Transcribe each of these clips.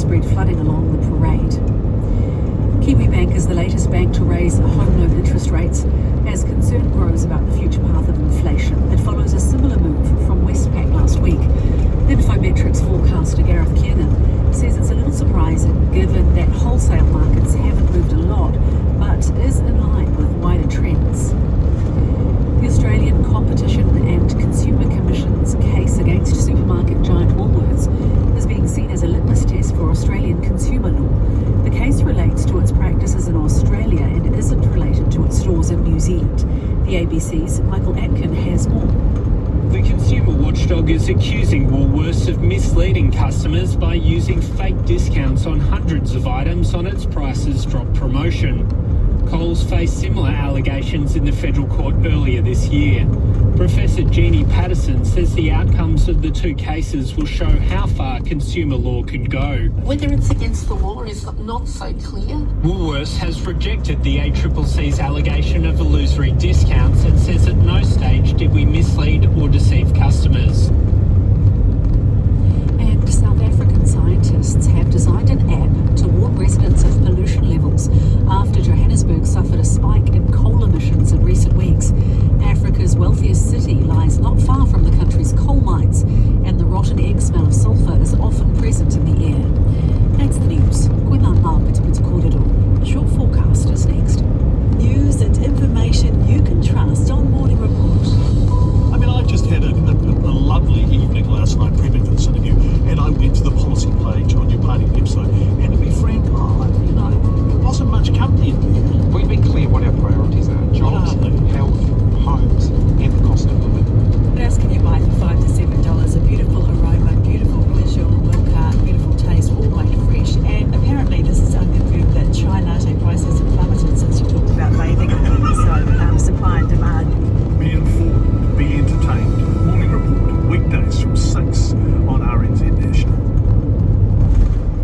widespread flooding along the parade. Kiwibank is the latest bank to raise home loan interest rates as concern grows about the future path of inflation. It follows a similar move from Westpac last week. Infometrics forecaster Gareth Kiernan says it's a little surprising given that wholesale markets haven't moved a lot, but is in line with wider trends. The Australian Competition and Consumer Commission's case against supermarket giant Woolworths is being seen as a litmus test for Australian consumer law. The case relates to its practices in Australia and isn't related to its stores in New Zealand. The ABC's Michael Atkin has more. The consumer watchdog is accusing Woolworths of misleading customers by using fake discounts on hundreds of items on its Prices Drop promotion. Coles faced similar allegations in the federal court earlier this year. Professor Jeannie Patterson says the outcomes of the two cases will show how far consumer law can go. Whether it's against the law is not so clear. Woolworths has rejected the ACCC's allegation of illusory discounts and says at no stage did we mislead or deceive customers. And South African scientists have designed an app to warn residents of pollution levels after Johannesburg suffered a spike in coal emissions in recent weeks. Africa's wealthiest city lies not far from the country's coal mines, and the rotten egg smell of sulphur is often present in the air. That's the news. A short forecast is next. News and information you can trust on Morning Report. I mean, I just had a lovely evening last night prepping for this interview, and I went to the policy page on your party website, and to be frank, there wasn't much company in there. We've been clear what our priorities are: jobs, health, homes, and the cost of living. What else can you buy for $5 to $7? A beautiful aroma, beautiful visual, milk cart, beautiful taste, all made fresh. And apparently this is unconfirmed that chai latte prices have plummeted since you talked about bathing. So supply and demand. Be informed, be entertained. Morning Report, weekdays from 6 on RNZ National.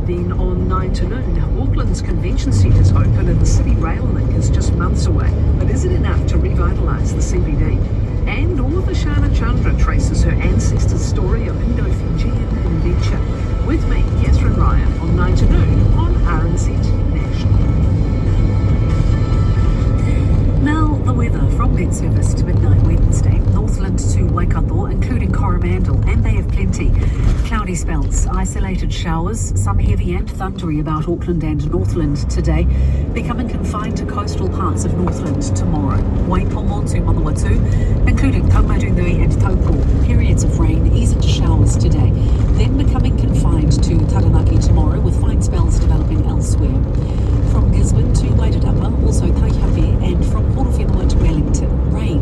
Then on 9 to noon, Auckland's convention centre's open and the city rail link is just months away. But is it enough to revitalise the CBD? And Urvashana Chandra traces her ancestors' story of Indo-Fijian adventure. With me, Catherine Ryan, on 9 to noon on RNZ National. Now, the weather from Met Service to midnight Wednesday. Northland to Waikato, including Coromandel, and they have plenty. Cloudy spells, isolated showers, some heavy and thundery about Auckland and Northland today, becoming confined to coastal parts of Northland tomorrow. Waipomo to Manawatu, including Taumarunui and Taupo. Periods of rain ease into showers today, then becoming confined to Taranaki tomorrow with fine spells developing elsewhere. From Gisborne to Wairarapa, also Taihape, and from Portofino to Wellington, rain.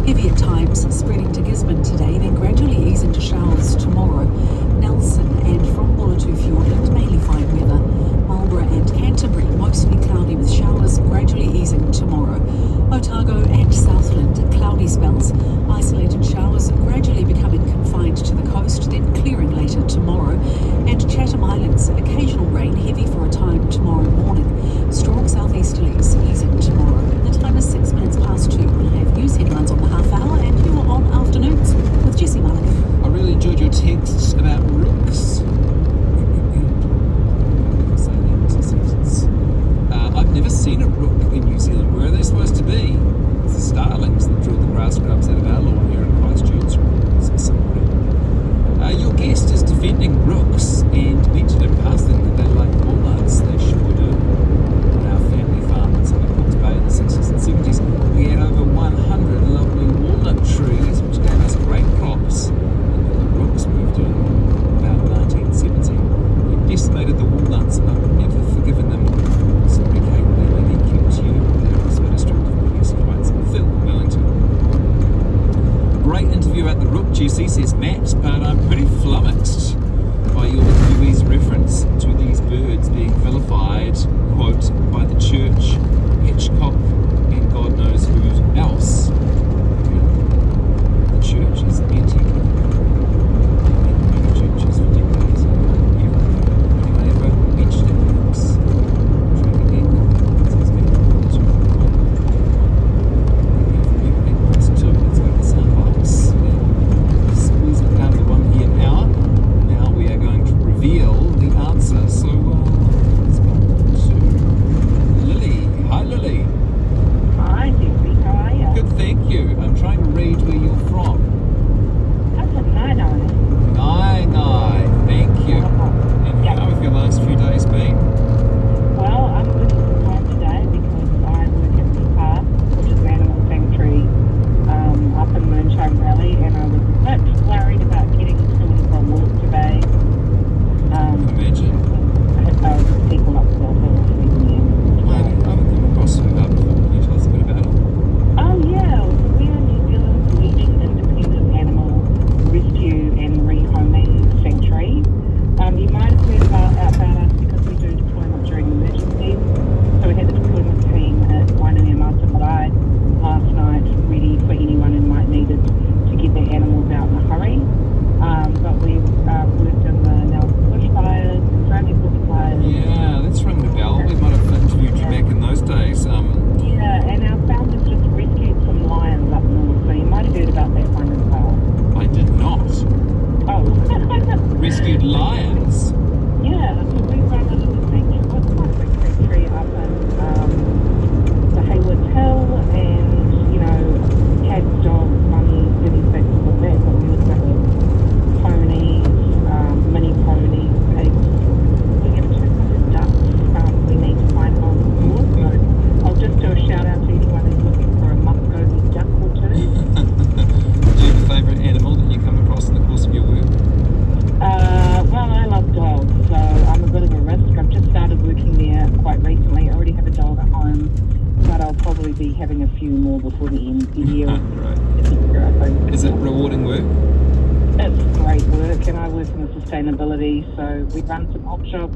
Heavy at times, spreading to Gisborne today, then gradually ease into showers tomorrow. Nelson and from Bulletu Fjordland, mainly fine weather. Marlborough and Canterbury, mostly cloudy with showers, gradually easing tomorrow. Otago and Southland, cloudy spells, isolated showers, gradually becoming confined to the coast, then clearing later tomorrow. And Chatham having a few more before the end of the year. Right. It's a year, I think. Is it rewarding work? It's great work, and I work in the sustainability, so we run some op shops.